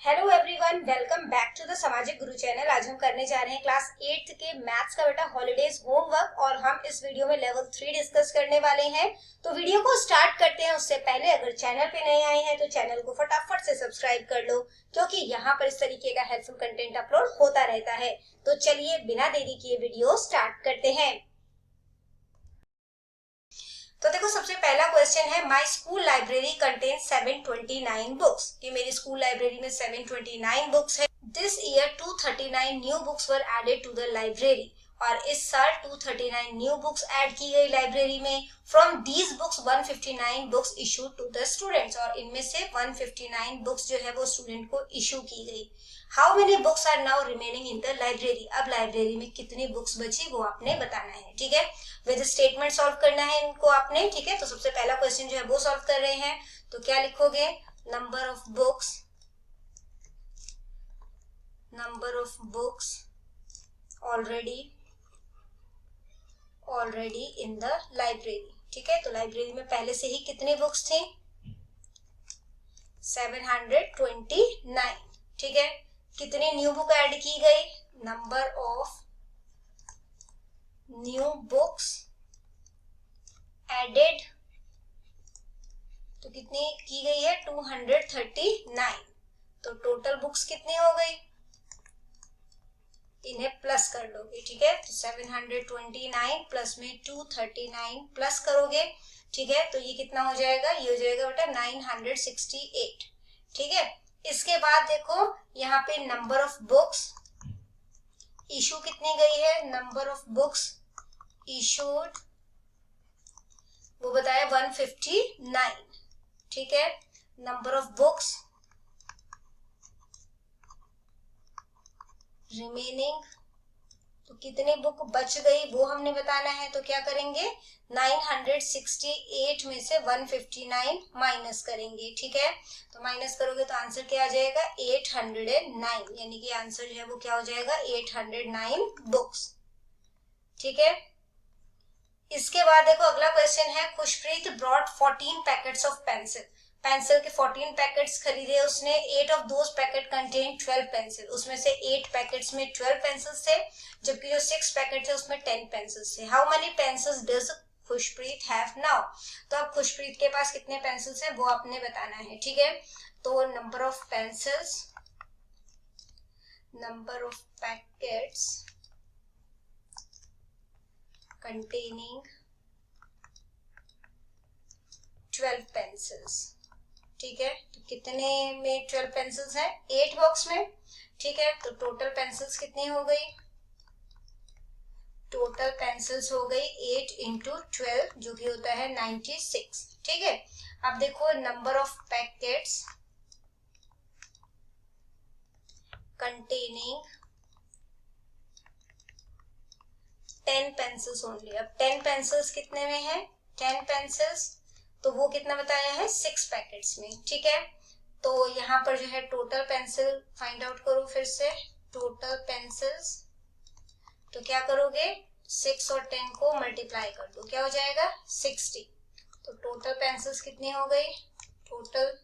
Hello everyone, welcome back to the सामाजिक गुरु channel. आज हम करने जा रहे हैं क्लास 8 के मैथ्स का बेटा हॉलीडेज होमवर्क और हम इस वीडियो में लेवल 3 डिस्कस करने वाले हैं। तो वीडियो को स्टार्ट करते हैं उससे पहले अगर चैनल पे नए आए हैं तो चैनल को फटाफट से सब्सक्राइब कर लो, क्योंकि यहाँ पर इस तरीके का हेल्पफुल कंटेंट अपलोड होता रहता है। तो चलिए बिना देरी किए वीडियो स्टार्ट करते हैं। तो देखो, सबसे पहला क्वेश्चन है, my school library contain 729 books, कि मेरी स्कूल लाइब्रेरी में 729 बुक्स है। This year 239 new books were added to the library, और इस साल 239 न्यू बुक्स ऐड की गई लाइब्रेरी में। From these books 159 books issued to the students, और इनमें से 159 बुक्स जो है वो स्टूडेंट को इशू की गई। How many books are now remaining in the library, अब लाइब्रेरी में कितनी बुक्स बची वो आपने बताना है। ठीक है, विद स्टेटमेंट सॉल्व करना है इनको आपने। ठीक है, तो सबसे पहला क्वेश्चन जो है वो सॉल्व कर रहे हैं। तो क्या लिखोगे, number of books already in the library. ठीक है, तो लाइब्रेरी में पहले से ही कितनी बुक्स थी, 729। ठीक है, कितनी न्यू बुक ऐड की गई, number of new books added, तो कितनी की गई है, 239। तो टोटल बुक्स कितनी हो गई, इन्हें प्लस कर लोगे। ठीक है, तो 729 प्लस में 239 प्लस करोगे। ठीक है, तो ये कितना हो जाएगा, ये हो जाएगा बेटा 968। ठीक है, इसके बाद देखो यहाँ पे नंबर ऑफ बुक्स इशू कितनी गई है, नंबर ऑफ बुक्स इशूड वो बताया 159। ठीक है, नंबर ऑफ बुक्स रिमेनिंग, तो कितनी बुक बच गई वो हमने बताना है। तो क्या करेंगे, 968 में से 159 माइनस करेंगे। ठीक है, तो माइनस करोगे तो आंसर क्या आ जाएगा, 809, यानी कि आंसर जो है वो क्या हो जाएगा, 809 बुक्स। ठीक है, इसके बाद देखो अगला क्वेश्चन है, Khushpreet brought 14 packets of pencil, pencil के 14 पैकेट्स खरीदे उसने। 8 of those packet contain 12 pencil, उसमें से 8 पैकेट्स में 12 पेंसिल्स थे, जबकि जो 6 पैकेट थे उसमें 10 पेंसिल्स थे। How many pencils does Khushpreet have now, तो अब खुशप्रीत के पास कितने पेंसिल्स हैं वो आपने बताना है। ठीक है, तो number of pencils, number of packets containing 12 pencils. ठीक है, तो कितने में 12 पेंसिल्स हैं, 8 बॉक्स में। ठीक है, तो टोटल पेंसिल्स कितनी हो गई, टोटल पेंसिल्स हो गई 8 इंटू 12 जो कि होता है 96। ठीक है, अब देखो number of packets containing 10 pencils only. अब 10 पेंसिल्स कितने में है, 10 पेंसिल्स, तो वो कितना बताया है, 6 पैकेट्स में। ठीक है, तो यहाँ पर जो है टोटल पेंसिल फाइंड आउट करो फिर से, टोटल पेंसिल्स, तो क्या करोगे, 6 और 10 को मल्टीप्लाई कर दो, क्या हो जाएगा 60। तो टोटल पेंसिल्स कितनी हो गई, टोटल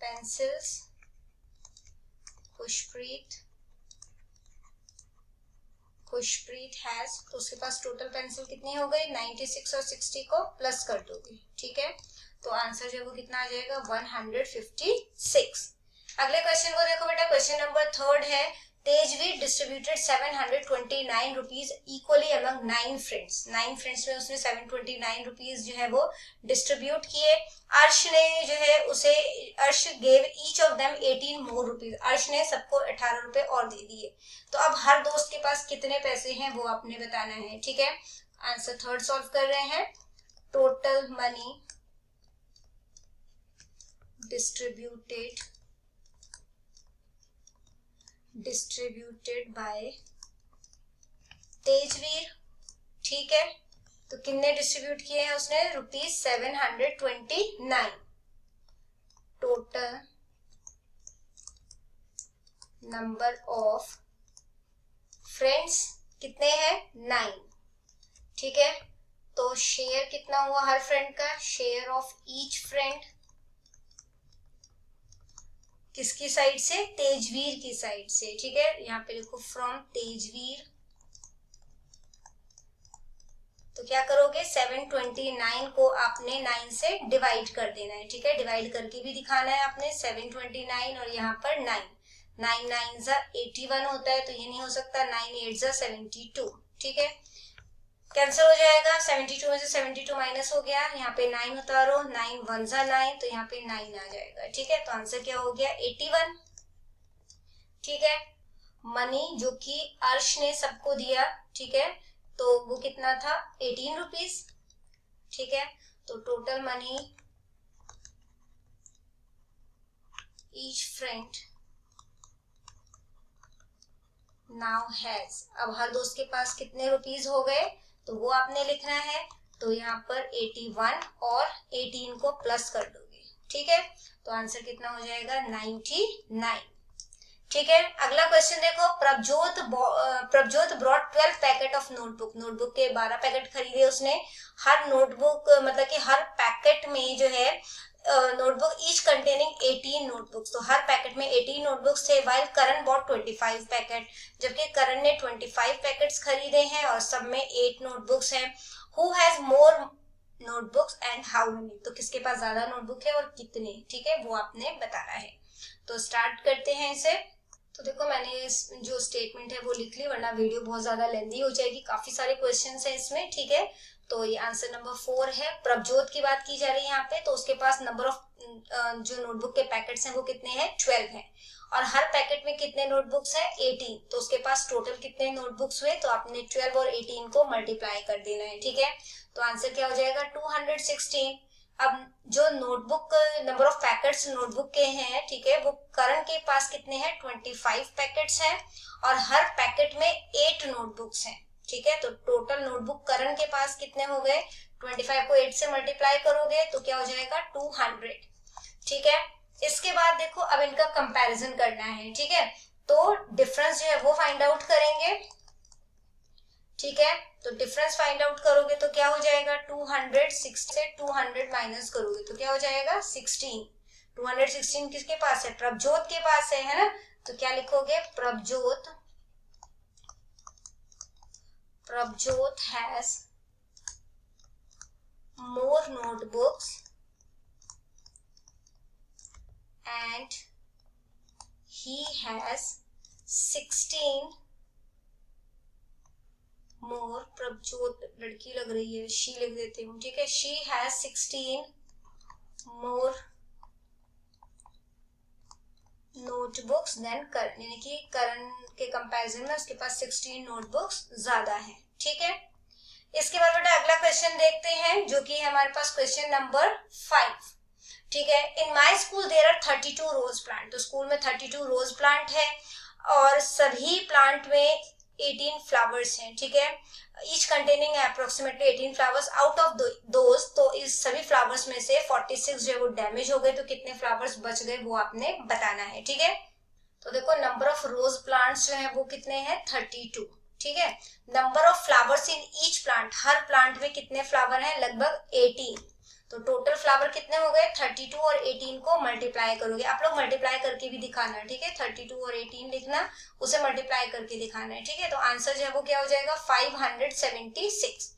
पेंसिल्स खुशप्रीत हैज, तो उसके पास टोटल पेंसिल कितनी हो गई, 96 और 60 को प्लस कर दोगे। ठीक है, तो आंसर जो है वो कितना आ जाएगा, 156। अगले क्वेश्चन को देखो बेटा, क्वेश्चन नंबर 3 है, Tejveer distributed 729 rupees equally among 9 friends. 9 friends में उसने 729 रुपीज जो है वो डिस्ट्रीब्यूट किए। अर्श ने जो है उसे, अर्श gave each of them 18 more rupees, अर्श ने सबको 18 रुपए और दे दिए। तो अब हर दोस्त के पास कितने पैसे हैं वो आपने बताना है। ठीक है, आंसर 3 सॉल्व कर रहे हैं, total money distributed by Tejveer. ठीक है, तो कितने डिस्ट्रीब्यूट किए हैं उसने, ₹729। टोटल नंबर ऑफ फ्रेंड्स कितने हैं, 9। ठीक है, तो शेयर कितना हुआ हर फ्रेंड का, शेयर ऑफ ईच फ्रेंड किसकी साइड से? तेजवीर की साइड से, ठीक है। यहाँ पे लिखो फ्रॉम तेजवीर। तो क्या करोगे? 729 को आपने 9 से डिवाइड कर देना है, ठीक है। डिवाइड करके भी दिखाना है आपने 729 और यहाँ पर 9 9 9 जा 81 होता है, तो ये नहीं हो सकता। 9 8 जा 72, ठीक है। कैंसिल हो जाएगा। 72 में से 72 माइनस हो गया, यहाँ पे 9 उतारो, 9 1 जा 9, तो यहाँ पे 9 आ जाएगा, ठीक है। तो आंसर क्या हो गया? 81, ठीक है। मनी जो कि अर्श ने सबको दिया, ठीक है, तो वो कितना था? 18 रुपीज, ठीक है। तो total money each friend now has, अब हर दोस्त के पास कितने रुपीज हो गए, तो वो आपने लिखना है। तो यहाँ पर 81 और 18 को प्लस कर दोगे, ठीक है। तो आंसर कितना हो जाएगा? 99, ठीक है। अगला क्वेश्चन देखो, Prabhjot brought 12 packet of notebook, notebook के 12 पैकेट खरीदे उसने। हर नोटबुक मतलब कि हर पैकेट में जो है नोटबुक ईच कंटेनिंग 18 नोटबुक्स, तो हर पैकेट में 18 नोटबुक्स थे। वाइल करण बॉट 25 पैकेट, जबकि करण ने 25 पैकेट्स खरीदे हैं और सब में 8 नोटबुक्स हैं। Who has more notebooks and how many, तो किसके पास ज्यादा नोटबुक है और कितने, ठीक है, वो आपने बताना है। तो स्टार्ट करते हैं इसे। तो देखो मैंने जो स्टेटमेंट है वो लिख ली, वरना वीडियो बहुत ज्यादा लेंदी हो जाएगी, काफी सारे क्वेश्चंस हैं इसमें, ठीक है। तो ये आंसर नंबर 4 है। प्रभजोत की बात की जा रही है यहाँ पे, तो उसके पास नंबर ऑफ जो नोटबुक के पैकेट्स हैं वो कितने हैं? 12 हैं। और हर पैकेट में कितने नोटबुक्स हैं? 18, तो उसके पास टोटल कितने नोटबुक्स हुए? तो आपने 12 और 18 को मल्टीप्लाई कर देना है, ठीक है। तो आंसर क्या हो जाएगा? 216। अब जो notebook number of packets notebook के हैं, ठीक है, वो करण के पास कितने हैं? 25 पैकेट्स हैं और हर पैकेट में 8 नोटबुक्स हैं, ठीक है। तो टोटल नोटबुक करण के पास कितने हो गए? 25 को 8 से मल्टीप्लाई करोगे तो क्या हो जाएगा? 200, ठीक है। इसके बाद देखो अब इनका कंपैरिजन करना है, ठीक है। तो डिफरेंस जो है वो फाइंड आउट करेंगे, ठीक है। तो डिफरेंस फाइंड आउट करोगे तो क्या हो जाएगा? 206 से 200 माइनस करोगे तो क्या हो जाएगा? 16। 216 किसके पास है? प्रभजोत के पास है ना। तो क्या लिखोगे? Prabhjot has more notebooks and he has 16 मोर। प्रभजोत लड़की लग रही है, शी लिख देती हूँ, ठीक है। She has 16 more notebooks than Karan, यानी कि करण के कंपैरिजन में उसके पास 16 नोटबुक्स ज्यादा है, ठीक है। इसके बाद बेटा अगला क्वेश्चन देखते हैं, जो कि हमारे पास क्वेश्चन नंबर 5, ठीक है। In my school there are 32 rose plant, तो स्कूल में 32 रोज प्लांट है और सभी प्लांट में 18 फ्लावर्स हैं, ठीक है। Each containing approximately 18 flowers. Out of those, तो इस सभी फ्लावर्स में से 46 जो है वो डैमेज हो गए, तो कितने फ्लावर्स बच गए वो आपने बताना है, ठीक है। तो देखो नंबर ऑफ रोज प्लांट्स जो है वो कितने हैं? 32, ठीक है। Number of flowers in each plant, her plant में कितने फ्लावर हैं? लगभग 18। तो टोटल फ्लावर कितने हो गए? 32 और 18 को मल्टीप्लाई करोगे, आप लोग मल्टीप्लाई करके भी दिखाना है, ठीक है। 32 और 18 लिखना, उसे मल्टीप्लाई करके दिखाना है, ठीक है। तो आंसर जो है वो क्या हो जाएगा? 576।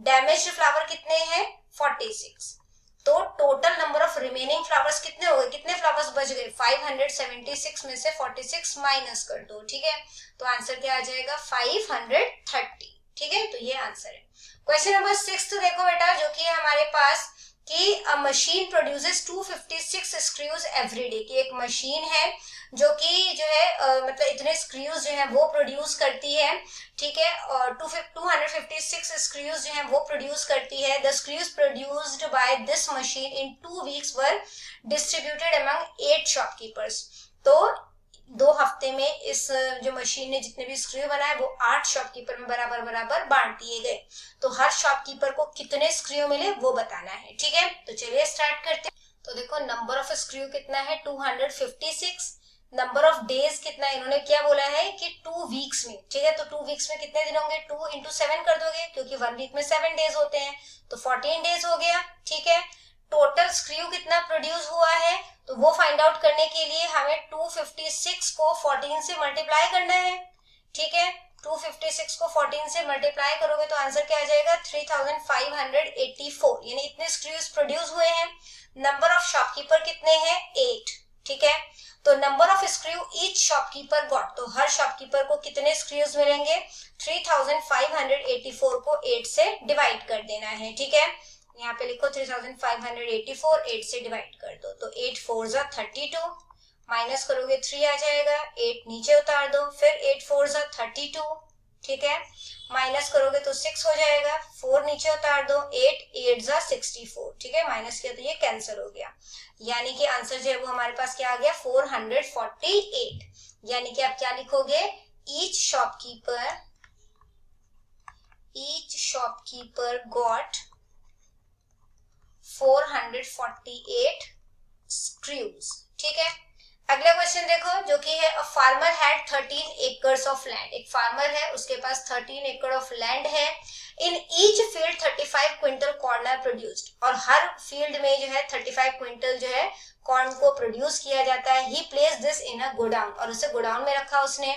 डैमेज्ड फ्लावर कितने हैं? 46। तो total number of remaining flowers कितने हो गए? कितने फ्लावर्स बच गए? 576 में से 46 माइनस कर दो, ठीक है। तो आंसर क्या आ जाएगा? 530, ठीक है। तो ये आंसर है। क्वेश्चन नंबर 6 देखो बेटा, जो कि हमारे पास कि a machine produces 256 screws every day, की एक मशीन है जो कि जो है मतलब इतने स्क्रूज जो है वो प्रोड्यूस करती है, ठीक है। और 256 स्क्रूज जो है वो प्रोड्यूस करती है। The screws produced by this machine in 2 weeks were distributed among 8 shopkeepers. तो 2 हफ्ते में इस जो मशीन ने जितने भी स्क्रू बनाए वो 8 शॉपकीपर में बराबर बराबर बांट दिए गए। तो हर शॉपकीपर को कितने स्क्रू मिले वो बताना है, ठीक है। तो चलिए स्टार्ट करते हैं। तो देखो नंबर ऑफ स्क्रू कितना है? 256। नंबर ऑफ डेज कितना है? इन्होंने क्या बोला है कि 2 वीक्स में, ठीक है। तो 2 वीक्स में कितने दिन होंगे? 2 into 7 कर दोगे, क्योंकि 1 वीक में 7 डेज होते हैं, तो 14 डेज हो गया, ठीक है। टोटल स्क्रू कितना प्रोड्यूस हुआ है, तो वो फाइंड आउट करने के लिए हमें 256 को 14 से मल्टीप्लाई करना है। ठीक है, 256 को 14 से मल्टीप्लाई करोगे तो आंसर क्या आ जाएगा 3584, यानी इतने स्क्रूज प्रोड्यूस हुए हैं। नंबर ऑफ शॉपकीपर कितने हैं 8। ठीक है, तो number of screw each shopkeeper got, तो हर शॉपकीपर को कितने स्क्रूज मिलेंगे 3584 को 8 से डिवाइड कर देना है। ठीक है, यहाँ पे लिखो 3584 8 से डिवाइड कर दो, तो 8 4 जा 32, माइनस करोगे 3 आ जाएगा, 8 नीचे उतार दो, फिर 8 4 जा 32। ठीक है, माइनस करोगे तो 6 हो जाएगा, 4 नीचे उतार दो, 8 8 जा 64। ठीक है, माइनस किया तो ये कैंसिल हो गया, यानी कि आंसर जो है वो हमारे पास क्या आ गया 448। यानी कि आप क्या लिखोगे, ईच शॉपकीपर गॉट 448 स्क्रूज। ठीक है, अगला क्वेश्चन देखो जो कि है a farmer had 13 acres of land. एक फार्मर है, उसके पास 13 एकड़ ऑफ लैंड है। In each field 35 quintal corn are produced, और हर फील्ड में जो है 35 क्विंटल जो है कॉर्न को प्रोड्यूस किया जाता है। He place this in a godown, और उसे गोडाउन में रखा उसने।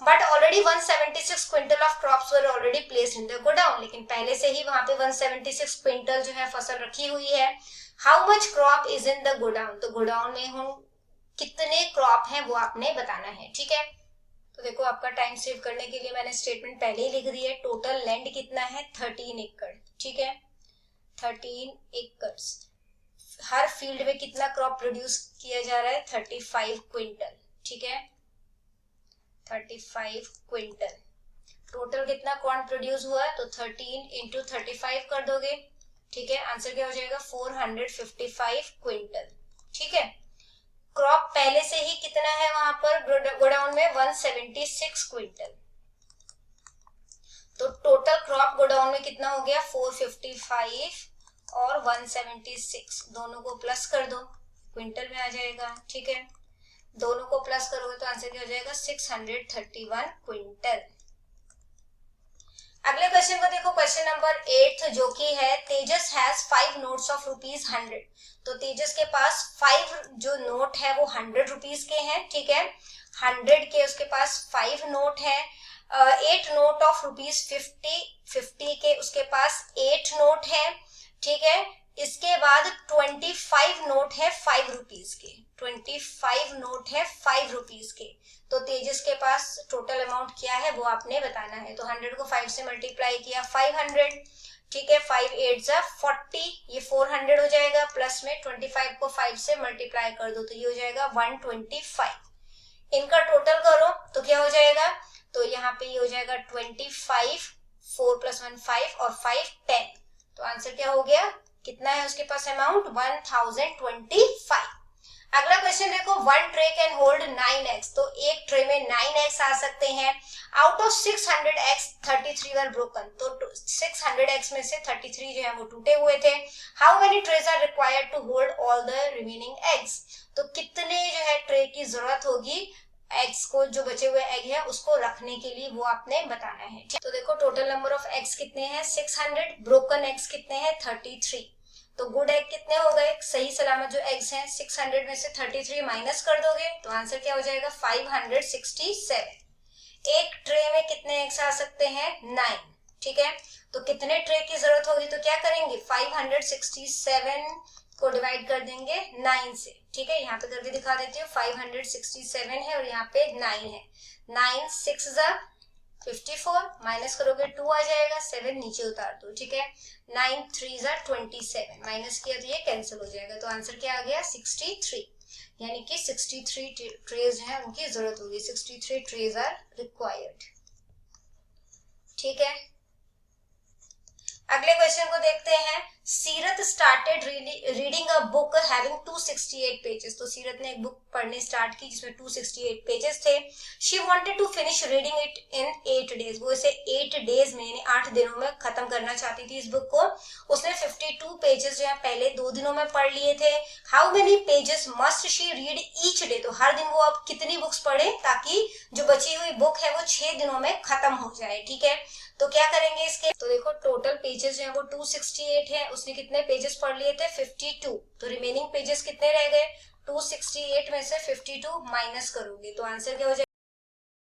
But already 176 quintal of crops were already placed in the godown, लेकिन पहले से ही वहां पे 176 क्विंटल जो है फसल रखी हुई है। How much crop is in the godown, तो गोडाउन में हम कितने क्रॉप हैं वो आपने बताना है। ठीक है, तो देखो आपका टाइम सेव करने के लिए मैंने स्टेटमेंट पहले ही लिख दी है। टोटल लैंड कितना है 13 एकड़। ठीक है, 13 एकड़। हर फील्ड में कितना क्रॉप प्रोड्यूस किया जा रहा है 35 क्विंटल। ठीक है, 35 क्विंटल। टोटल कितना कॉर्न प्रोड्यूस हुआ है, तो 13 इंटू 35 कर दोगे। ठीक है, आंसर क्या हो जाएगा 455 क्विंटल। ठीक है, क्रॉप पहले से ही कितना है वहां पर गोडाउन में 176 क्विंटल, तो टोटल क्रॉप गोडाउन में कितना हो गया 455 और 176, दोनों को प्लस कर दो, क्विंटल में आ जाएगा। ठीक है, दोनों को प्लस करोगे तो आंसर क्या हो जाएगा 631 क्विंटल। अगले क्वेश्चन को देखो, क्वेश्चन नंबर 8 जो कि है तेजस हैज 5 नोट्स ऑफ ₹100। तो तेजस के पास 5 जो नोट है वो 100 रुपीज के हैं। ठीक है, 100 के उसके पास 5 नोट है। 8 नोट ऑफ ₹50 के उसके पास 8 नोट है। ठीक है, इसके बाद 25 नोट है 5 रुपीज के, 25 नोट है 5 रुपीज के। तो तेजस के पास टोटल अमाउंट क्या है वो आपने बताना है। तो 100 को 5 से मल्टीप्लाई किया 500। ठीक है, 5 8 जा 40, ये 400 हो जाएगा, प्लस में 25 को 5 से मल्टीप्लाई कर दो तो ये हो जाएगा 125। इनका टोटल करो तो क्या हो जाएगा, तो यहाँ पे ये हो जाएगा 25, 4 + 1 5 और 5 10। तो आंसर क्या हो गया, कितना है उसके पास अमाउंट 1025। अगला क्वेश्चन देखो, 1 ट्रे कैन होल्ड 9 एग्स। तो एक ट्रे में 9 एग्स आ सकते हैं। Out of 600 eggs 33 were broken, तो 600 एग्स में से 33 जो है वो टूटे हुए थे। How many trays are required to hold all the remaining eggs, तो कितने जो है ट्रे की जरूरत होगी एग्स को, जो बचे हुए एग है उसको रखने के लिए, वो आपने बताना है। तो देखो टोटल नंबर ऑफ एग्स कितने हैं 600, ब्रोकन एग्स कितने हैं 33। तो गुड एग कितने हो गए, सही सलामत जो एग्स हैं 600 में से 33 माइनस कर दोगे तो आंसर क्या हो जाएगा 567। एक ट्रे में कितने एग्स आ सकते हैं 9। ठीक है, तो कितने ट्रे की जरूरत होगी, तो क्या करेंगे 567 को डिवाइड कर देंगे 9 से। ठीक है, यहाँ पे करके दिखा देती हूँ, 567 है और यहाँ पे 9 है। 9 6 जा 54, माइनस करोगे 2 आ जाएगा, 7 नीचे उतार दो। ठीक है, 9 3 जा 27, माइनस किया तो ये कैंसिल हो जाएगा। तो आंसर क्या आ गया 63, यानी कि 63 ट्रेज हैं उनकी जरूरत होगी, 63 ट्रेज आर रिक्वायर्ड। ठीक है, अगले क्वेश्चन को देखते हैं। सीरत started reading a book having 268 pages. तो सीरत ने एक बुक पढ़ने स्टार्ट की जिसमें 268 पेजेस थे। She wanted to finish reading it in 8 days. वो इसे 8 डेज में यानी 8 दिनों में खत्म करना चाहती थी इस बुक को। उसने 52 पेजेस जो है पहले 2 दिनों में पढ़ लिए थे। How many pages must she read each day, तो हर दिन वो अब कितनी बुक्स पढ़े ताकि जो बची हुई बुक है वो 6 दिनों में खत्म हो जाए। ठीक है, तो क्या करेंगे इसके, तो देखो टोटल पेजेस जो है वो 268 है, उसने कितने पेजेस पढ़ लिए थे 52, तो रिमेनिंग पेजेस कितने रह गए 268 में से 52 माइनस करोगे तो आंसर क्या हो जाएगा।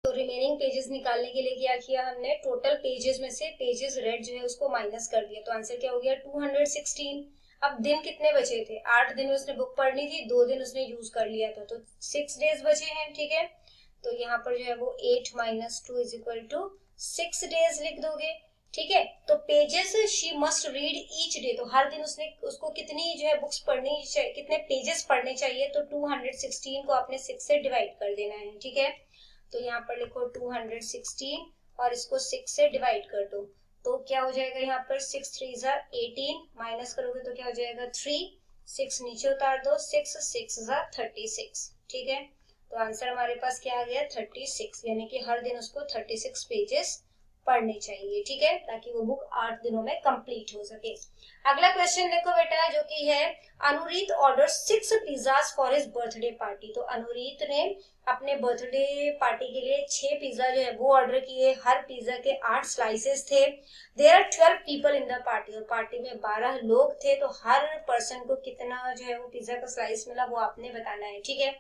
तो रिमेनिंग पेजेस निकालने के लिए क्या किया हमने, टोटल पेजेस में से पेजेस रेड जो है उसको माइनस कर दिया, तो आंसर क्या हो गया 216। अब दिन कितने बचे थे, 8 दिन में उसने बुक पढ़नी थी, 2 दिन उसने यूज कर लिया था, तो 6 डेज बचे हैं। ठीक है, तो यहाँ पर जो है वो 8 minus 2 is equal to 6 days लिख दोगे। ठीक है, तो pages she must read each day, तो हर दिन उसको कितनी जो है बुक्स पढ़नी चाहिए, कितने पेजेस पढ़ने चाहिए, तो 216 को आपने 6 से डिवाइड कर देना है। ठीक है, तो यहाँ पर लिखो 216 और इसको 6 से डिवाइड कर दो, तो क्या हो जाएगा यहाँ पर 6 3 ज़ा 18 माइनस करोगे तो क्या हो जाएगा 3, 6 नीचे उतार दो, 6 6 ज़ा 36। ठीक है, तो आंसर हमारे पास क्या आ गया 36, यानी कि हर दिन उसको 36 पेजेस पढ़ने चाहिए। ठीक है, ताकि वो बुक 8 दिनों में कंप्लीट हो सके। अगला क्वेश्चन देखो बेटा, जो कि है Anureet order 6 pizzas for his birthday party, तो अनुरीत ने अपने बर्थडे पार्टी के लिए 6 पिज्जा जो है वो ऑर्डर किए, हर पिज्जा के 8 स्लाइसेस थे। There are 12 people in the party, और पार्टी में 12 लोग थे, तो हर पर्सन को कितना जो है वो पिज्जा का स्लाइस मिला वो आपने बताना है। ठीक है,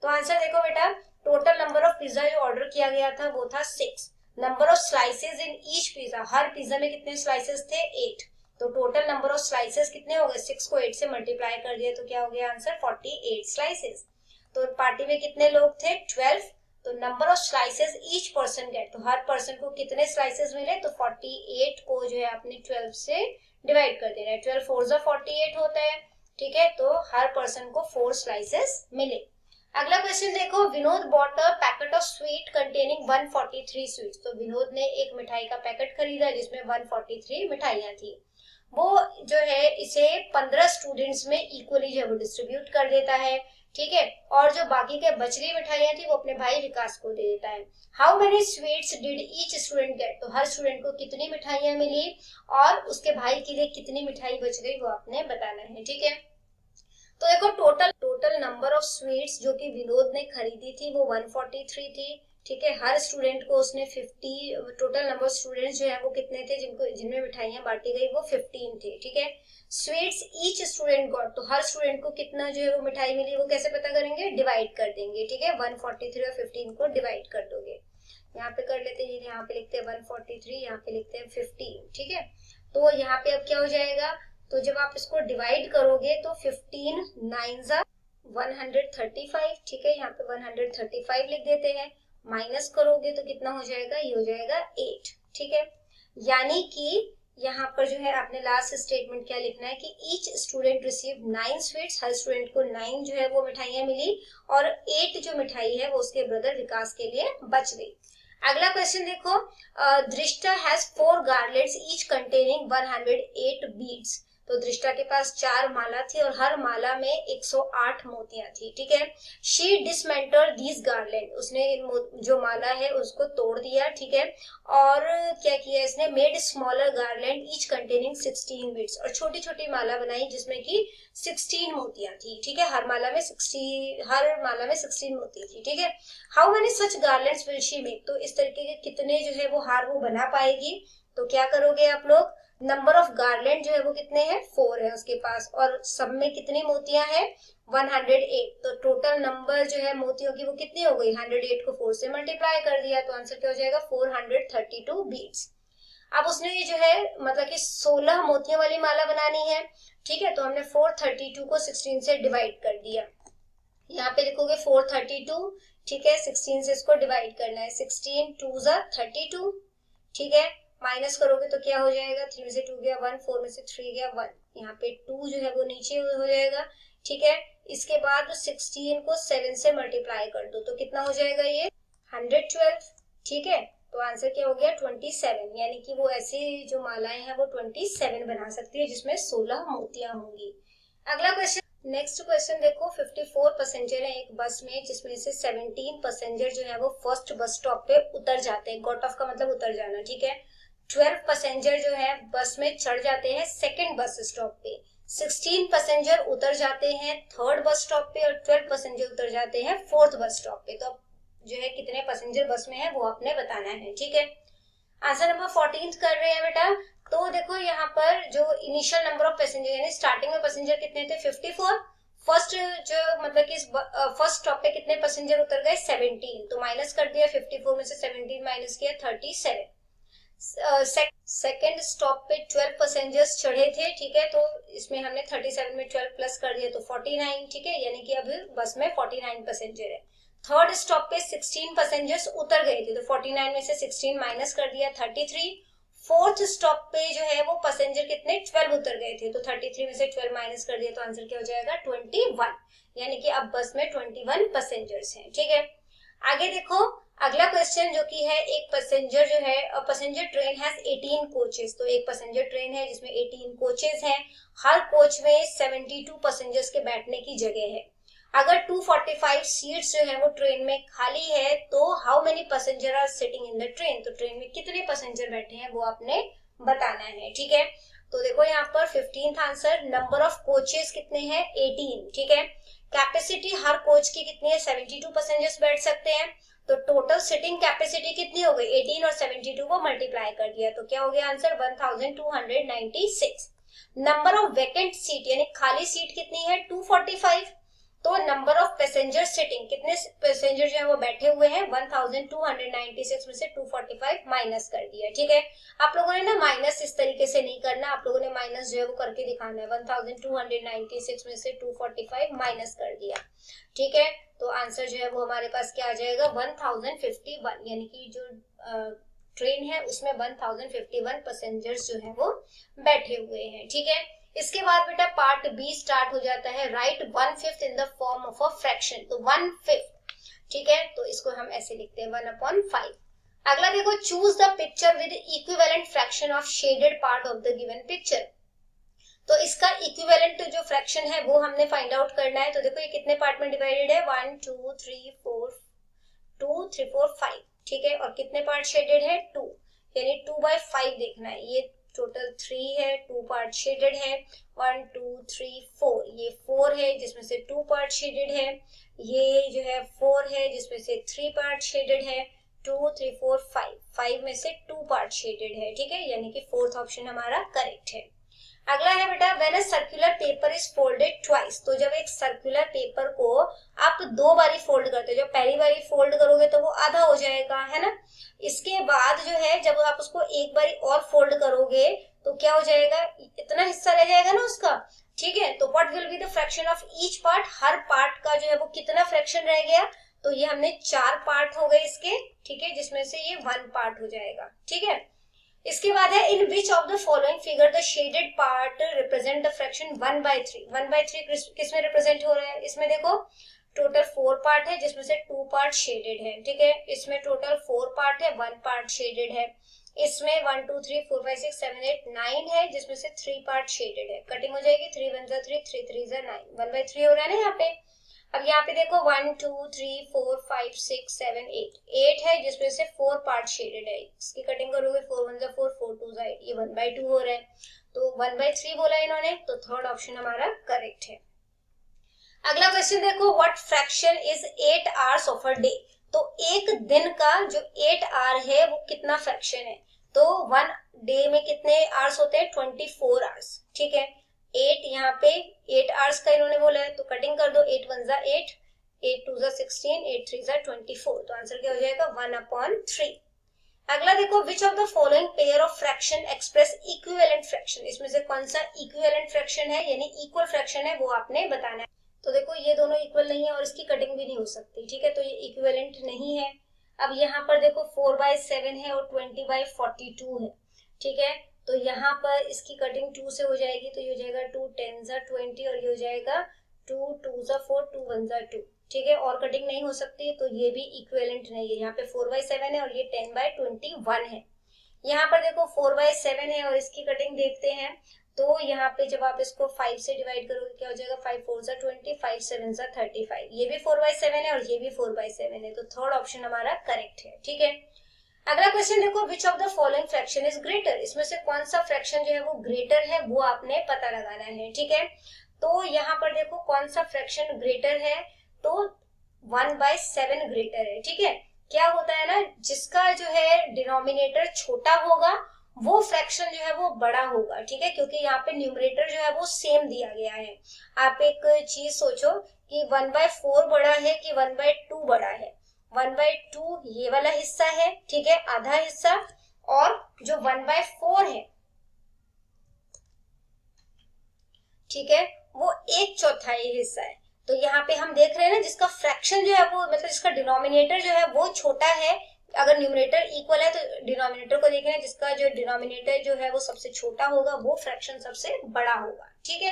तो आंसर देखो बेटा, टोटल नंबर ऑफ पिज्जा जो ऑर्डर किया गया था वो था 6, number of slices in each pizza, her pizza में कितने स्लाइसेस थे 8, तो टोटल नंबर ऑफ स्लाइसेस कितने हो गए, 6 को 8 से मल्टीप्लाई कर दिया तो क्या हो गया आंसर 48 स्लाइसेस। तो पार्टी में कितने लोग थे 12, तो number of slices each person get, तो हर पर्सन को कितने स्लाइसेस मिले, तो 48 को जो है आपने 12 से डिवाइड कर देना है, 12 4 ज़ा 48 होता है। ठीक है, तो हर पर्सन को 4 स्लाइसेस मिले। अगला क्वेश्चन देखो, Vinod bought a packet of sweet containing 143 sweets, तो विनोद ने एक मिठाई का पैकेट खरीदा जिसमें 143 मिठाइयां थी, वो जो है इसे 15 स्टूडेंट्स में इक्वली जो है वो डिस्ट्रीब्यूट कर देता है। ठीक है, और जो बाकी के बचली मिठाइयां थी वो अपने भाई विकास को दे देता है। How many sweets did each student gate, तो हर स्टूडेंट को कितनी मिठाइयां मिली और उसके भाई के लिए कितनी मिठाई बच गई वो आपने बताना है। ठीक है, तो देखो टोटल नंबर ऑफ स्वीट्स जो कि विनोद ने खरीदी थी वो 143 थी। ठीक है, हर स्टूडेंट को उसने 50, टोटल नंबर ऑफ स्टूडेंट्स जो है वो कितने थे जिनमें मिठाइयां बांटी गई वो 15 थे। ठीक है, स्वीट्स ईच स्टूडेंट गॉट, तो हर स्टूडेंट को कितना जो है वो मिठाई मिली वो कैसे पता करेंगे, डिवाइड कर देंगे। ठीक है, 143 और 15 को डिवाइड कर दोगे, यहाँ पे कर लेते हैं, यहाँ पे लिखते हैं 143, यहाँ पे लिखते हैं 15। ठीक है, तो यहाँ पे अब क्या हो जाएगा, तो जब आप इसको डिवाइड करोगे तो 15 9 ज़ा 135। ठीक है, यहाँ पे 135 लिख देते हैं, माइनस करोगे तो कितना हो जाएगा, ये हो जाएगा 8। ठीक है, यानी कि यहाँ पर जो है आपने लास्ट स्टेटमेंट क्या लिखना है कि ईच स्टूडेंट रिसीव 9 स्वीट्स, हर स्टूडेंट को 9 जो है वो मिठाइयां मिली और 8 जो मिठाई है वो उसके ब्रदर विकास के लिए बच गई। अगला क्वेश्चन देखो, दृष्टा हैज 4 गार्लेट्स ईच कंटेनिंग 108 बीड्स, तो दृष्टा के पास 4 माला थी और हर माला में 108 मोतियां थी। ठीक है, शी डिसमेंटल दीज गार्लैंड, उसने जो माला है उसको तोड़ दिया। ठीक है, और क्या किया इसने, made smaller garland each containing 16 beads, और छोटी छोटी माला बनाई जिसमें कि 16 मोतियां थी। ठीक है, हर माला में 16 मोती थी। ठीक है, how many such garlands will she make, तो इस तरीके के कितने जो है वो हार वो बना पाएगी, तो क्या करोगे आप लोग, नंबर ऑफ गार्लैंड जो है वो कितने हैं 4 है उसके पास, और सब में कितनी मोतियां हैं 108, तो टोटल नंबर जो है मोतियों की वो कितनी हो गई, 108 को 4 से मल्टीप्लाई कर दिया तो आंसर क्या हो जाएगा 432 बीड्स। अब उसने ये जो है मतलब कि 16 मोतियों वाली माला बनानी है। ठीक है, तो हमने 432 को 16 से डिवाइड कर दिया, यहाँ पे लिखोगे 432। ठीक है, 16 से इसको डिवाइड करना है, 16 2 ज़ा 32। ठीक है, माइनस करोगे तो क्या हो जाएगा, 3 में से 2 गया 1, 4 में से 3 गया 1, यहाँ पे 2 जो है वो नीचे हो जाएगा। ठीक है, इसके बाद 16 को 7 से मल्टीप्लाई कर दो तो कितना हो जाएगा ये 112। ठीक है, तो आंसर क्या हो गया 27, यानी कि वो ऐसे जो मालाएं हैं वो 27 बना सकती है जिसमें 16 मोतियां होंगी। अगला क्वेश्चन, नेक्स्ट क्वेश्चन देखो, 54 पैसेंजर है एक बस में जिसमें से 17 पैसेंजर जो है वो फर्स्ट बस स्टॉप पे उतर जाते हैं, गॉट ऑफ का मतलब उतर जाना। ठीक है, 12 पैसेंजर जो है बस में चढ़ जाते हैं सेकंड बस स्टॉप पे, 16 पैसेंजर उतर जाते हैं थर्ड बस स्टॉप पे और 12 पैसेंजर उतर जाते हैं फोर्थ बस स्टॉप पे, तो जो है कितने पैसेंजर बस में है वो आपने बताना है। ठीक है, आंसर नंबर 14 कर रहे हैं बेटा, तो देखो यहाँ पर जो इनिशियल नंबर ऑफ पैसेंजर यानी स्टार्टिंग में पैसेंजर कितने थे 54, फर्स्ट जो मतलब कि फर्स्ट स्टॉप पे कितने पैसेंजर उतर गए 17, तो माइनस कर दिया 54 में से 17 माइनस किया 37। सेकेंड स्टॉप पे 12 पैसेंजर्स चढ़े थे, ठीक है, तो इसमें हमने 37 में 12 प्लस कर दिया तो 49, ठीक है, यानी कि अभी बस में 49 पैसेंजर है। थर्ड स्टॉप पे 16 पैसेंजर्स उतर गए थे, तो 49 में से 16 माइनस कर दिया 33। फोर्थ स्टॉप पे जो है वो पैसेंजर कितने 12 उतर गए थे, तो 33 में से 12 माइनस कर दिया तो आंसर क्या हो जाएगा 21, यानी कि अब बस में 21 पैसेंजर्स हैं, ठीक है। आगे देखो अगला क्वेश्चन जो कि है एक पैसेंजर जो है पैसेंजर ट्रेन हैज 18 कोचेस, तो एक पैसेंजर ट्रेन है जिसमें 18 कोचेस हैं, हर कोच में 72 पैसेंजर्स के बैठने की जगह है। अगर 245 सीट्स जो है वो ट्रेन में खाली है तो हाउ मेनी passenger are sitting in the train, तो ट्रेन में कितने पैसेंजर बैठे हैं वो आपने बताना है, ठीक है। तो देखो यहाँ पर 15th answer, number of coaches कितने हैं 18, ठीक है। कैपेसिटी हर कोच की कितनी है 72 पैसेंजर्स बैठ सकते हैं, तो टोटल सिटिंग कैपेसिटी कितनी हो गई 18 और 72 को मल्टीप्लाई कर दिया तो क्या हो गया answer 1296। Number of vacant seat यानी खाली सीट कितनी है 245, तो नंबर ऑफ पैसेंजर सिटिंग कितने पैसेंजर जो है वो बैठे हुए हैं 1296 में से 245 माइनस कर दिया, ठीक है। आप लोगों ने ना माइनस इस तरीके से नहीं करना, आप लोगों ने माइनस जो है वो करके दिखाना है, 1296 में से 245 माइनस कर दिया, ठीक है। तो आंसर जो है वो हमारे पास क्या आ जाएगा 1051, यानी कि जो ट्रेन है उसमें 1051 पैसेंजर्स जो है वो बैठे हुए हैं, ठीक है। इसके बाद बेटा पार्ट बी स्टार्ट हो जाता है, right 1/5 in the form of a fraction, तो 1/5, ठीक है, तो इसको हम ऐसे लिखते हैं 1/5। अगला देखो choose the picture with equivalent fraction of shaded part of the given picture, तो इसका इक्विवेलेंट जो फ्रैक्शन है वो हमने फाइंड आउट करना है। तो देखो ये कितने पार्ट में डिवाइडेड है 1 2 3 4 5, ठीक है, और कितने पार्ट शेडेड है 2, यानी 2/5 देखना है। ये टोटल 3 है, 2 पार्ट शेडेड है, 1 2 3 4, ये 4 है जिसमें से 2 पार्ट शेडेड है, ये जो है 4 है जिसमें से 3 पार्ट शेडेड है, 2 3 4 5 में से 2 पार्ट शेडेड है, ठीक है, यानी कि फोर्थ ऑप्शन हमारा करेक्ट है। अगला है बेटा when a circular paper is folded twice, तो जब एक सर्कुलर पेपर को आप 2 बारी फोल्ड करते हो, जब पहली बारी फोल्ड करोगे तो वो आधा हो जाएगा, है ना। इसके बाद जो है जब आप उसको एक बारी और फोल्ड करोगे तो क्या हो जाएगा, इतना हिस्सा रह जाएगा ना उसका, ठीक है। तो what will be the fraction of each part, her part का जो है वो कितना फ्रैक्शन रह गया, तो ये हमने 4 पार्ट हो गए इसके, ठीक है, जिसमें से ये 1 पार्ट हो जाएगा, ठीक है। इसके बाद है in which of the following figure the shaded part represent the fraction 1/3, 1/3 किस में रिप्रेजेंट हो रहा है, इसमें देखो टोटल 4 पार्ट है जिसमें से 2 पार्ट शेडेड है, ठीक है, इसमें टोटल 4 पार्ट है 1 पार्ट शेडेड है, इसमें 1 2 3 4 5 6 7 8 9 है जिसमें से 3 पार्ट शेडेड है, कटिंग हो जाएगी 3 1 3 3 3 9, 1/3 हो रहा है ना यहाँ पे। अब यहाँ पे देखो 1 2 3 4 5 6 7 8 है जिसमें से 4 पार्ट शेडेड है, इसकी कटिंग करोगे 4 1 4 4 2 8, ये 1/2 हो रहा है, तो 1/3 बोला इन्होंने, तो थर्ड ऑप्शन हमारा करेक्ट है। अगला क्वेश्चन देखो what fraction is 8 hours of a day, तो एक दिन का जो 8 आवर है वो कितना फ्रैक्शन है, तो 1 डे में कितने आवर्स होते हैं 24 आवर्स, ठीक है। 8 यहाँ पे 8 आवर्स का इन्होंने बोला है तो कटिंग कर दो 8 1 8, 8 2 16, 8 3 24, तो आंसर क्या हो जाएगा 1/3। अगला देखो which of the following pair of fraction express equivalent fraction, इसमें से कौन सा इक्विवेलेंट फ्रैक्शन है यानी इक्वल फ्रैक्शन है वो आपने बताना है। तो देखो ये दोनों इक्वल नहीं है और इसकी कटिंग भी नहीं हो सकती, ठीक है, तो ये इक्विवेलेंट नहीं है। अब यहाँ पर देखो 4/7 है और 20/42 है, ठीक है, तो यहाँ पर इसकी कटिंग 2 से हो जाएगी, तो ये हो जाएगा 2 10 20 और ये हो जाएगा 2 2 4 2 1 2, ठीक है, और कटिंग नहीं हो सकती, तो ये भी इक्विवेलेंट नहीं है। यहाँ पे 4/7 है और ये 10/21 है। यहाँ पर देखो 4/7 है और इसकी कटिंग देखते हैं, तो यहाँ पे जब आप इसको 5 से डिवाइड करोगे क्या हो जाएगा 5 4 20, 5 7 35, ये भी 4/7 है और ये भी 4/7 है, तो थर्ड ऑप्शन हमारा करेक्ट है, ठीक है। अगला क्वेश्चन देखो which of the following fraction is greater, इसमें से कौन सा फ्रैक्शन जो है वो ग्रेटर है वो आपने पता लगाना है, ठीक है। तो यहाँ पर देखो कौन सा फ्रैक्शन ग्रेटर है, तो 1/7 ग्रेटर है, ठीक है। क्या होता है ना, जिसका जो है डिनोमिनेटर छोटा होगा वो फ्रैक्शन जो है वो बड़ा होगा, ठीक है, क्योंकि यहाँ पे न्यूमरेटर जो है वो सेम दिया गया है। आप एक चीज सोचो कि 1/4 बड़ा है कि 1/2 बड़ा है। 1/2 ये वाला हिस्सा है, ठीक है, आधा हिस्सा, और जो 1/4 है, ठीक है, वो 1/4 हिस्सा है। तो यहाँ पे हम देख रहे हैं ना, जिसका फ्रैक्शन जो है वो मतलब जिसका डिनोमिनेटर जो है वो छोटा है, अगर न्यूमरेटर इक्वल है तो डिनोमिनेटर को देखना है, जिसका जो डिनोमिनेटर जो है वो सबसे छोटा होगा वो फ्रैक्शन सबसे बड़ा होगा, ठीक है।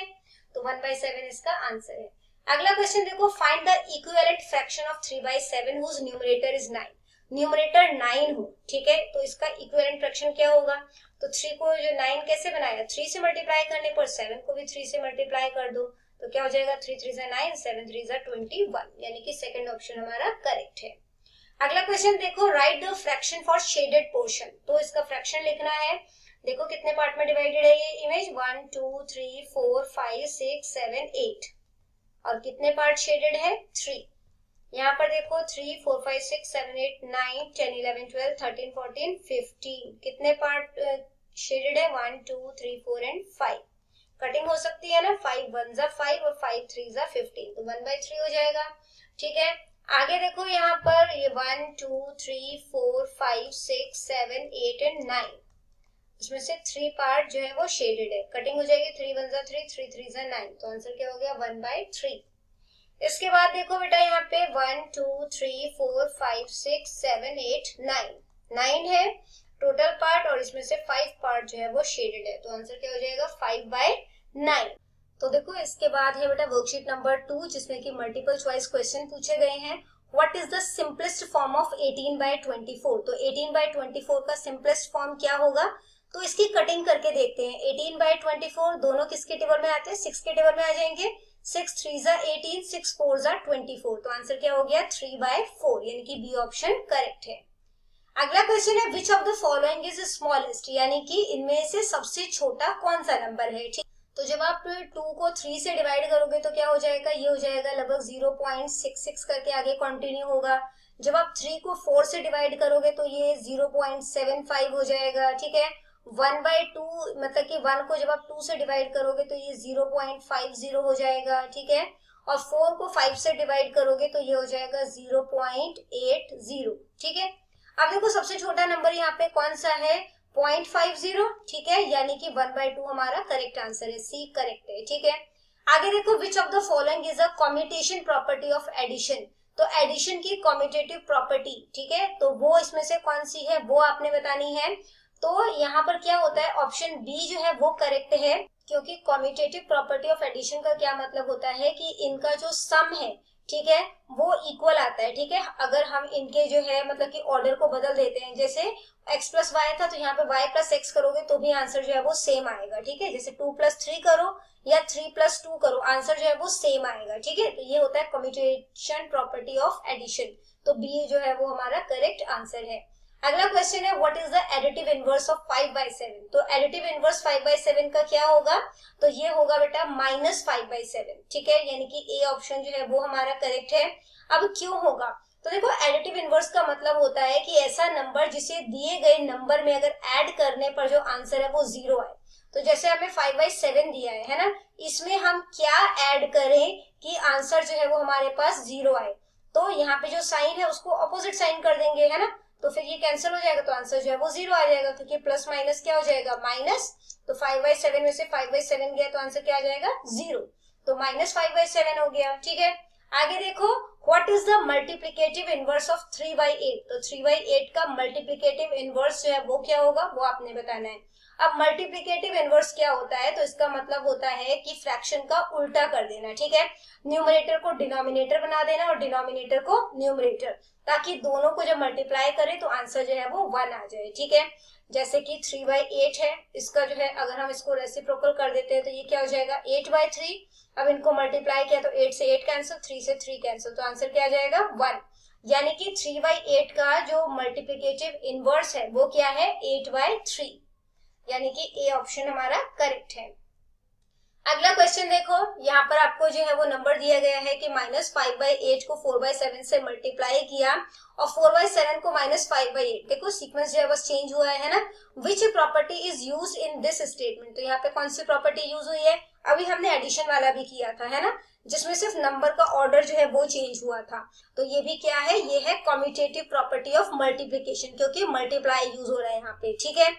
तो 1/7 इसका आंसर है। अगला क्वेश्चन देखो, find the equivalent fraction of 3/7 whose numerator is 9। Numerator 9 हो, ठीक है, तो इसका इक्विवेलेंट फ्रैक्शन क्या होगा? तो 3 को जो 9 कैसे बनाया, 3 से मल्टीप्लाई करने पर 7 को भी 3 से मल्टीप्लाई कर दो, तो क्या हो जाएगा, 3 3 जा 9, 7 3 जा 21, यानी कि सेकंड ऑप्शन हमारा करेक्ट है। अगला क्वेश्चन देखो, right the fraction for shaded portion. तो इसका फ्रैक्शन लिखना है। देखो कितने पार्ट में डिवाइडेड है ये इमेज, 1 2 3 4 5 6 7 8, और कितने पार्ट शेडेड है, 3। यहाँ पर देखो 3 4 5 6 7 8 9 10 11 12 13 14 15, कितने पार्ट शेडेड है, 1 2 3 4 एंड 5। कटिंग हो सकती है ना, 5 1 जा 5 और 5 3 जा 15, तो 1/3 हो जाएगा, ठीक है। आगे देखो यहाँ पर ये 1 2 3 4 5 6 7 8 एंड 9, इसमें से 3 पार्ट जो है वो शेडेड है, कटिंग हो जाएगी, 3 1 जा 3 3 3 जा 9, तो आंसर क्या हो गया, 1/3। इसके बाद देखो बेटा यहाँ पे 1 2 3 4 5 6 7 8 9 है टोटल पार्ट, और इसमें से 5 पार्ट जो है वो शेडेड है, तो आंसर क्या हो जाएगा, 5/9। तो देखो इसके बाद है बेटा वर्कशीट नंबर 2, जिसमें कि मल्टीपल चॉइस क्वेश्चन पूछे गए हैं। What is the simplest form of 18/24? तो 18/24 का सिंपलेस्ट फॉर्म क्या होगा, तो इसकी कटिंग करके देखते हैं। 18/24 दोनों किसके टेबल में आते हैं, 6 के टेबल में आ जाएंगे। 6 3 जा 18, 6 4 जा 24, तो आंसर क्या हो गया, 3/4, यानी कि बी ऑप्शन करेक्ट है। अगला क्वेश्चन है, विच of the following is smallest, यानी कि इनमें से सबसे छोटा कौन सा नंबर है, ठीक। तो जब आप 2 को 3 से डिवाइड करोगे तो क्या हो जाएगा, ये हो जाएगा लगभग 0.66 करके आगे कंटिन्यू होगा। जब आप 3 को 4 से डिवाइड करोगे तो ये 0.75 हो जाएगा, ठीक है। 1/2 मतलब कि 1 को जब आप 2 से डिवाइड करोगे तो ये 0.50 हो जाएगा, ठीक है। और 4 को 5 से डिवाइड करोगे तो ये हो जाएगा 0.80, ठीक है। अब देखो सबसे छोटा नंबर यहाँ पे कौन सा है, 0.50, ठीक है, यानी कि 1/2 हमारा करेक्ट आंसर है, सी करेक्ट है, ठीक है। आगे देखो, which of the following is a commutation property of addition. तो एडिशन की कम्यूटेटिव प्रॉपर्टी, ठीक है, तो वो इसमें से कौन सी है वो आपने बतानी है। तो यहाँ पर क्या होता है, ऑप्शन बी जो है वो करेक्ट है, क्योंकि कम्यूटेटिव प्रॉपर्टी ऑफ एडिशन का क्या मतलब होता है कि इनका जो सम है, ठीक है, वो इक्वल आता है, ठीक है। अगर हम इनके जो है मतलब कि ऑर्डर को बदल देते हैं, जैसे x + y था तो यहाँ पे y + x करोगे तो भी आंसर जो है वो सेम आएगा, ठीक है। जैसे 2 + 3 करो या 3 + 2 करो, आंसर जो है वो सेम आएगा, ठीक है। तो ये होता है कम्यूटेशन प्रॉपर्टी ऑफ एडिशन, तो बी जो है वो हमारा करेक्ट आंसर है। अगला क्वेश्चन है, what is the additive inverse of 5/7। तो एडिटिव इनवर्स 5/7 का क्या होगा, तो ये होगा बेटा -5/7, ठीक है, यानी कि ए ऑप्शन जो है वो हमारा करेक्ट है। अब क्यों होगा, तो देखो एडिटिव इनवर्स का मतलब होता है कि ऐसा नंबर जिसे दिए गए नंबर में अगर ऐड करने पर जो आंसर है वो 0 आए। तो जैसे हमें 5/7 दिया है ना, इसमें हम क्या ऐड करें कि आंसर जो है वो हमारे पास 0 आए। तो यहाँ पे जो साइन है उसको ऑपोजिट साइन कर देंगे, है ना, तो फिर ये कैंसिल हो जाएगा, तो आंसर जो है वो 0 आ जाएगा, क्योंकि प्लस माइनस क्या हो जाएगा, माइनस। तो 5/7 में से 5/7 गया तो आंसर क्या आ जाएगा, 0, तो -5/7 हो गया, ठीक है। आगे देखो, what is the multiplicative inverse of 3/8। तो 3/8 का मल्टीप्लिकेटिव इनवर्स जो है वो क्या होगा, वो आपने बताना है। अब मल्टीप्लिकेटिव इनवर्स क्या होता है, तो इसका मतलब होता है कि फ्रैक्शन का उल्टा कर देना, ठीक है। न्यूमरेटर को डिनोमिनेटर बना देना और डिनोमिनेटर को न्यूमरेटर, ताकि दोनों को जब मल्टीप्लाई करें तो आंसर जो है वो 1 आ जाए, ठीक है। जैसे कि 3/8 है, इसका जो है अगर हम इसको रेसिप्रोकल कर देते हैं तो ये क्या हो जाएगा, 8/3। अब इनको मल्टीप्लाई किया तो 8 से 8 कैंसिल, 3 से 3 कैंसिल, तो आंसर क्या आ जाएगा, 1। यानी कि 3/8 का जो मल्टीप्लिकेटिव इनवर्स है वो क्या है, 8/3, यानी कि ए ऑप्शन हमारा करेक्ट है। अगला क्वेश्चन देखो, यहाँ पर आपको जो है वो नंबर दिया गया है कि -5/8 को 4/7 से मल्टीप्लाई किया और 4/7 को -5/8। देखो सीक्वेंस जो है बस चेंज हुआ है ना। Which property is use in this statement, तो यहाँ पे कौन सी प्रॉपर्टी यूज हुई है? अभी हमने एडिशन वाला भी किया था है ना, जिसमें सिर्फ नंबर का ऑर्डर जो है वो चेंज हुआ था। तो ये भी क्या है, ये है कम्यूटेटिव प्रॉपर्टी ऑफ मल्टीप्लीकेशन, क्योंकि मल्टीप्लाई यूज हो रहा है यहाँ पे। ठीक है,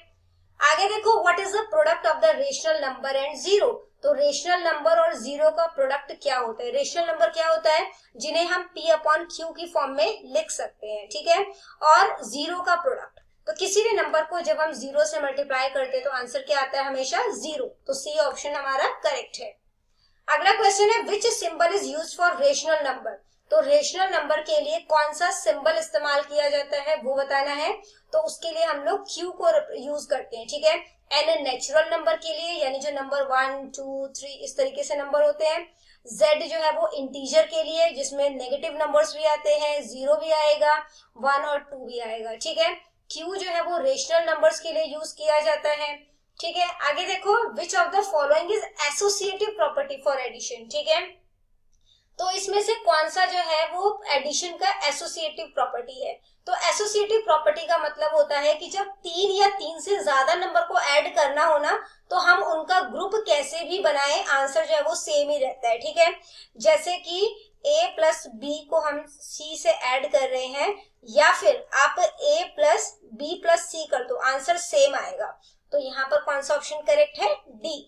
आगे देखो, what is the product of the rational number and zero. तो रेशनल नंबर और जीरो का प्रोडक्ट क्या होता है? रेशनल नंबर क्या होता है? जिन्हें हम p/q की फॉर्म में लिख सकते हैं। ठीक है, और जीरो का प्रोडक्ट, तो किसी भी नंबर को जब हम जीरो से मल्टीप्लाई करते हैं तो आंसर क्या आता है? हमेशा जीरो। तो सी ऑप्शन हमारा करेक्ट है। अगला क्वेश्चन है, विच symbol is use for rational number. तो रेशनल नंबर के लिए कौन सा सिंबल इस्तेमाल किया जाता है वो बताना है। तो उसके लिए हम लोग Q को यूज करते हैं। ठीक है, N नेचुरल नंबर के लिए, यानी जो नंबर 1 2 3 इस तरीके से नंबर होते हैं। Z जो है वो इंटीजर के लिए, जिसमें नेगेटिव नंबर्स भी आते हैं, 0 भी आएगा, 1 और 2 भी आएगा। ठीक है, Q जो है वो रेशनल नंबर्स के लिए यूज किया जाता है। ठीक है, आगे देखो, which of the following is associative property for addition. ठीक है, तो इसमें से कौन सा जो है वो एडिशन का एसोसिएटिव प्रॉपर्टी है? तो एसोसिएटिव प्रॉपर्टी का मतलब होता है कि जब 3 या 3 से ज्यादा नंबर को ऐड करना हो ना, तो हम उनका ग्रुप कैसे भी बनाए, आंसर जो है वो सेम ही रहता है। ठीक है, जैसे कि a प्लस बी को हम c से ऐड कर रहे हैं, या फिर आप a प्लस बी प्लस सी कर दो, आंसर सेम आएगा। तो यहाँ पर कौन सा ऑप्शन करेक्ट है? डी।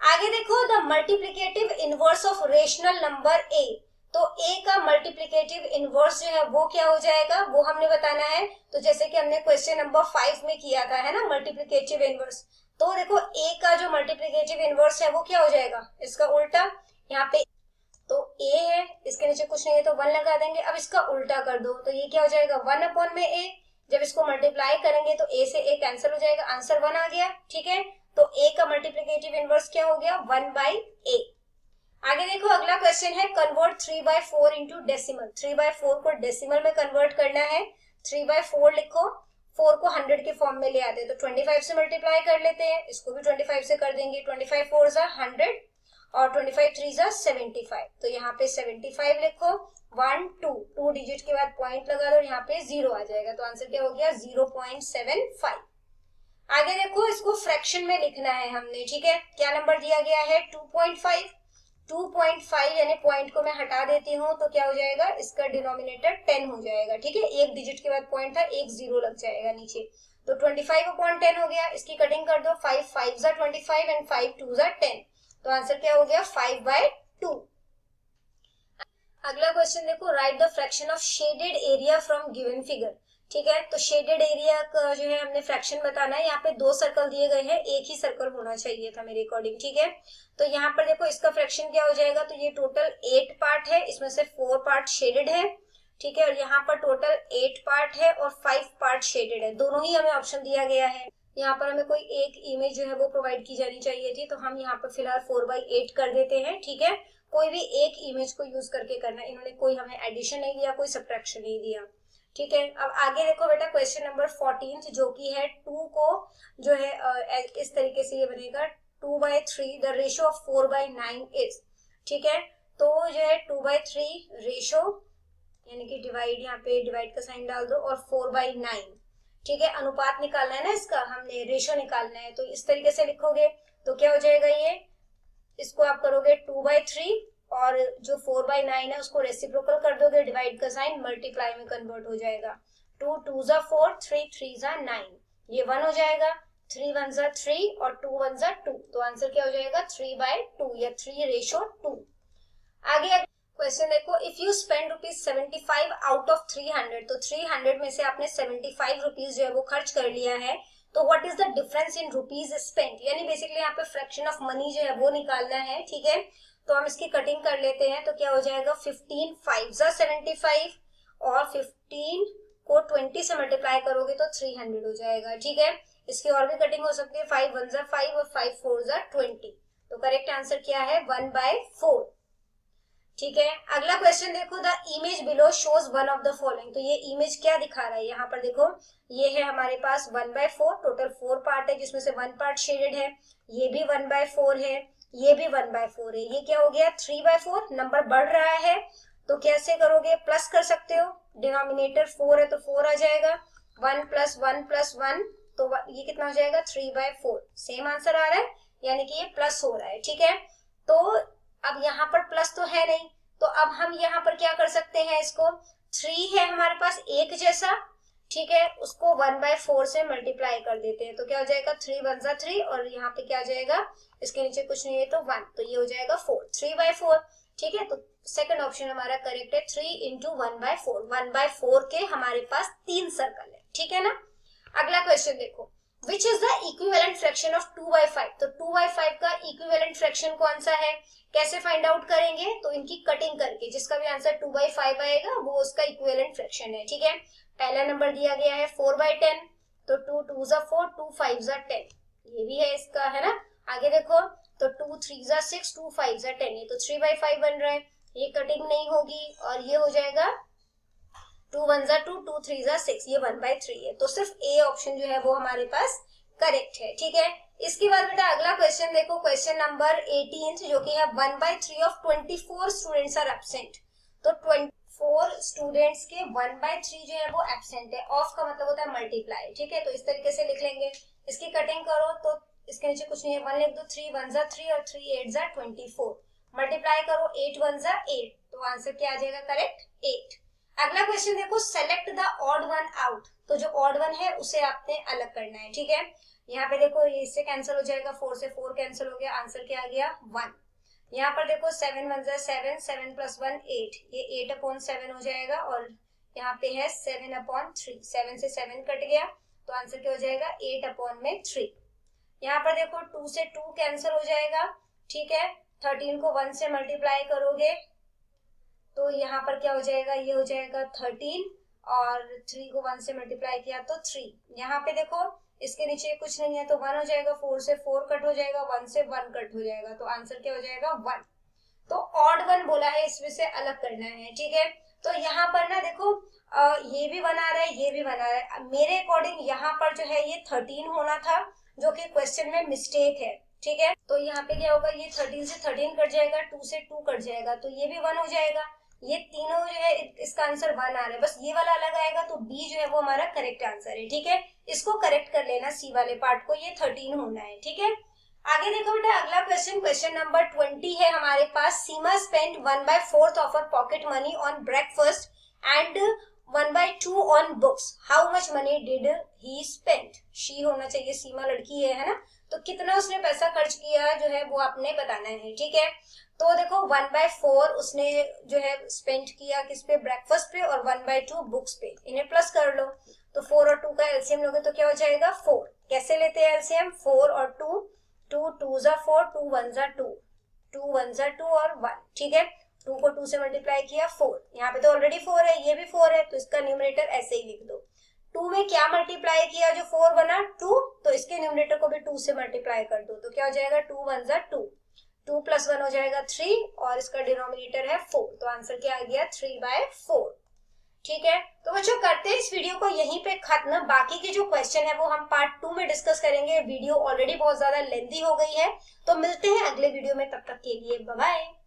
आगे देखो, the multiplicative inverse of rational number a। तो a का मल्टीप्लिकेटिव इनवर्स जो है वो क्या हो जाएगा, वो हमने बताना है। तो जैसे कि हमने क्वेश्चन नंबर 5 में किया था है ना, मल्टीप्लिकेटिव इनवर्स। तो देखो a का जो मल्टीप्लिकेटिव इनवर्स है वो क्या हो जाएगा, इसका उल्टा। यहाँ पे तो a है, इसके नीचे कुछ नहीं है तो 1 लगा देंगे। अब इसका उल्टा कर दो तो ये क्या हो जाएगा, 1/a। जब इसको मल्टीप्लाई करेंगे तो a से a कैंसिल हो जाएगा, आंसर 1 आ गया। ठीक है, तो a का मल्टीप्लिकेटिव इनवर्स क्या हो गया, 1/a। आगे देखो, अगला क्वेश्चन है, कन्वर्ट 3/4 इंटू डेसिमल। 3/4 को डेसिमल में कन्वर्ट करना है। 3/4 लिखो, 4 को 100 के फॉर्म में ले आते हैं तो 25 से मल्टीप्लाई कर लेते हैं, इसको भी 25 से कर देंगे। 25 4 100 और 25 3 75। तो यहाँ पे 75 लिखो, 1 2 डिजिट के बाद पॉइंट लगा दो, यहाँ पे 0 आ जाएगा। तो आंसर क्या हो गया, 0.75। आगे देखो, इसको फ्रैक्शन में लिखना है हमने। ठीक है, क्या नंबर दिया गया है, 2.5। 2.5 यानी पॉइंट को मैं हटा देती हूँ तो क्या हो जाएगा, इसका डिनोमिनेटर 10 हो जाएगा। ठीक है, एक डिजिट के बाद पॉइंट था, एक 0 लग जाएगा नीचे। तो 25/10 हो गया, इसकी कटिंग कर दो, 5 5 25 एंड 5 2 10। तो आंसर क्या हो गया, 5/2। अगला क्वेश्चन देखो, right the fraction of shaded area from given figure. ठीक है, तो शेडेड एरिया का जो है हमने फ्रैक्शन बताना है। यहाँ पे 2 सर्कल दिए गए हैं, एक ही सर्कल होना चाहिए था मेरे अकॉर्डिंग। ठीक है, तो यहाँ पर देखो इसका फ्रैक्शन क्या हो जाएगा, तो ये टोटल 8 पार्ट है, इसमें से 4 पार्ट शेडेड है। ठीक है, और यहाँ पर टोटल 8 पार्ट है और 5 पार्ट शेडेड है। दोनों ही हमें ऑप्शन दिया गया है। यहाँ पर हमें कोई एक इमेज जो है वो प्रोवाइड की जानी चाहिए थी, तो हम यहाँ पर फिलहाल 4/8 कर देते हैं। ठीक है, कोई भी एक इमेज को यूज करके करना है, इन्होंने कोई हमें एडिशन नहीं दिया, कोई सब्ट्रैक्शन नहीं दिया। ठीक है, अब आगे देखो बेटा, क्वेश्चन नंबर 14 जो कि है 2 को जो है इस तरीके से ये बनेगा, 2/3 द रेशियो ऑफ 4/9 इज। ठीक है, तो जो है 2/3 रेशियो यानी कि डिवाइड, यहाँ पे डिवाइड का साइन डाल दो, और 4/9। ठीक है, अनुपात निकालना है ना इसका, हमने रेशियो निकालना है, तो इस तरीके से लिखोगे तो क्या हो जाएगा, ये इसको आप करोगे 2/3 और जो 4/9 है उसको रेसिप्रोकल कर दोगे, डिवाइड का साइन, मल्टीप्लाई में कन्वर्ट हो जाएगा। 2 2 4 3 3 9, ये 1 हो जाएगा, 3 1 3 और 2 1 2। तो आंसर क्या हो जाएगा, 3/2 या 3:2। आगे क्वेश्चन देखो, if you spend ₹75 out of 300, तो 300 में से आपने 75 रुपीज जो है वो खर्च कर लिया है, तो what is the difference in rupees spent, यानी बेसिकली यहाँ पे फ्रैक्शन ऑफ मनी जो है वो निकालना है। ठीक है, तो हम इसकी कटिंग कर लेते हैं, तो क्या हो जाएगा, 15 5 75 और 15 को 20 से मल्टीप्लाई करोगे तो 300 हो जाएगा। ठीक है, इसकी और भी कटिंग हो सकती है, 5 1 5 और 5 4 20। तो करेक्ट आंसर क्या है, 1/4। ठीक है, अगला क्वेश्चन देखो, the image below shows one of the following. तो ये इमेज क्या दिखा रहा है, यहाँ पर देखो ये है हमारे पास 1/4, टोटल 4 पार्ट है जिसमें से 1 पार्ट शेडेड है, ये भी 1/4 है, ये भी 1/4 है, ये क्या हो गया 3/4, नंबर बढ़ रहा है तो कैसे करोगे, प्लस कर सकते हो, डिनोमिनेटर 4 है तो 4 आ जाएगा, 1 + 1 + 1 तो ये कितना हो जाएगा 3/4, सेम आंसर आ रहा है, यानी कि ये प्लस हो रहा है, ठीक है। तो अब यहाँ पर प्लस तो है नहीं, तो अब हम यहाँ पर क्या कर सकते हैं, इसको 3 है हमारे पास एक जैसा, ठीक है, उसको 1/4 से मल्टीप्लाई कर देते हैं, तो क्या हो जाएगा 3 × 1 = 3 और यहाँ पे क्या आ जाएगा, इसके नीचे कुछ नहीं है तो 1, तो ये हो जाएगा 4, 3/4, ठीक है। तो सेकंड ऑप्शन हमारा करेक्ट है, 3 × 1/4, 1/4 के हमारे पास 3 सर्कल है, ठीक है ना। अगला क्वेश्चन देखो, which is the equivalent fraction of 2/5, तो 2/5 का इक्विवेलेंट फ्रैक्शन कौन सा है, कैसे फाइंड आउट करेंगे, तो इनकी कटिंग करके, जिसका भी आंसर 2/5 आएगा वो उसका इक्विवेलेंट फ्रैक्शन है, ठीक है। पहला नंबर दिया गया है 4/10, तो 2 × 2 = 4, 2 × 5 = 10, ये भी है इसका, है ना। आगे देखो, तो 2 × 3 = 6, 2 × 5 = 10, ये तो 3/5 बन रहा है, ये कटिंग नहीं होगी, और ये हो जाएगा 2 × 1 = 2, 2 × 3 = 6, ये 1/3 है, तो सिर्फ ए ऑप्शन जो है वो हमारे पास करेक्ट है, ठीक है। इसके बाद बेटा अगला क्वेश्चन देखो, क्वेश्चन नंबर 18 जो कि है 1/3 ऑफ 24 स्टूडेंट्स आर एब्सेंट, तो 24 स्टूडेंट्स के 1/3 जो है वो एब्सेंट है, ऑफ का मतलब होता है मल्टीप्लाई, ठीक है, तो इस तरीके से लिख लेंगे, इसकी कटिंग करो तो इसके नीचे कुछ नहीं है, 1 लिख दो, 3 × 1 = 3 और 3 × 8 = 24, मल्टीप्लाई करो 8 × 1 = 8, तो आंसर क्या आ जाएगा करेक्ट 8। अगला क्वेश्चन देखो, select the odd one out, तो जो ऑड वन है उसे आपने अलग करना है, ठीक है। यहाँ पे देखो ये इससे कैंसिल हो जाएगा, 4 से 4 कैंसिल हो गया, आंसर क्या आ गया 1। यहाँ पर देखो 7 × 1 = 7, 7 + 1 8, ये 8/7 हो जाएगा, और यहाँ पे है 7/3, 7 से 7 कट गया, तो आंसर क्या हो जाएगा 8/3। यहाँ पर देखो 2 से 2 कैंसिल हो जाएगा, ठीक है, 13 को 1 से मल्टीप्लाई करोगे तो यहाँ पर क्या हो जाएगा, ये हो जाएगा 13, और 3 को 1 से मल्टीप्लाई किया तो 3, यहाँ पे देखो इसके नीचे कुछ नहीं है तो 1 हो जाएगा, 4 से 4 कट हो जाएगा, 1 से 1 कट हो जाएगा, तो आंसर क्या हो जाएगा 1। तो ऑड वन बोला है, इसमें से अलग करना है, ठीक है। तो यहाँ पर ना देखो ये भी बना रहा है, ये भी बना रहा है, मेरे अकॉर्डिंग यहाँ पर जो है ये 13 होना था, जो कि क्वेश्चन में मिस्टेक है, ठीक है। तो यहाँ पे क्या होगा, ये 13 से 13 कट जाएगा, 2 से 2 कट जाएगा, तो ये भी 1 हो जाएगा, ये तीनों जो है इसका आंसर 1 आ रहा है, बस ये वाला अलग आएगा, तो बी जो है वो हमारा करेक्ट आंसर है, ठीक है। इसको करेक्ट कर लेना, सी वाले पार्ट को, ये 13 होना है, ठीक है। आगे देखो बेटा अगला क्वेश्चन, क्वेश्चन नंबर 20 है हमारे पास, Seema spend 1/4 of her pocket money on breakfast and 1/2 on books, how much money did he spend, she होना चाहिए, सीमा लड़की है ना, तो कितना उसने पैसा खर्च किया जो है वो आपने बताना है, ठीक है। तो देखो 1/4 उसने जो है स्पेंड किया किस पे, ब्रेकफास्ट पे, और 1/2 बुक्स पे, इन्हें प्लस कर लो, तो 4 और 2 का एलसीएम लोगे तो क्या हो जाएगा 4, कैसे लेते हैं एलसीएम, 4 और 2, 2 × 2 = 4, 2 × 1 = 2, 2 × 1 = 2 और 1, ठीक है। 2 को 2 से मल्टीप्लाई किया 4, यहाँ पे तो ऑलरेडी 4 है, ये भी 4 है, तो इसका न्यूमरेटर ऐसे ही लिख दो। 2 में क्या मल्टीप्लाई किया जो 4 बना 2, तो इसके न्यूमरेटर को भी 2 से मल्टीप्लाई कर दो, तो क्या हो जाएगा 2 × 1 = 2, 2 + 1 हो जाएगा 3, और इसका डिनोमिनेटर है 4, तो आंसर क्या आ गया 3/4, ठीक है। तो बच्चों करते हैं इस वीडियो को यहीं पे खत्म, बाकी के जो क्वेश्चन है वो हम पार्ट 2 में डिस्कस करेंगे, वीडियो ऑलरेडी बहुत ज्यादा लेंथी हो गई है, तो मिलते हैं अगले वीडियो में, तब तक के लिए बाय बाय।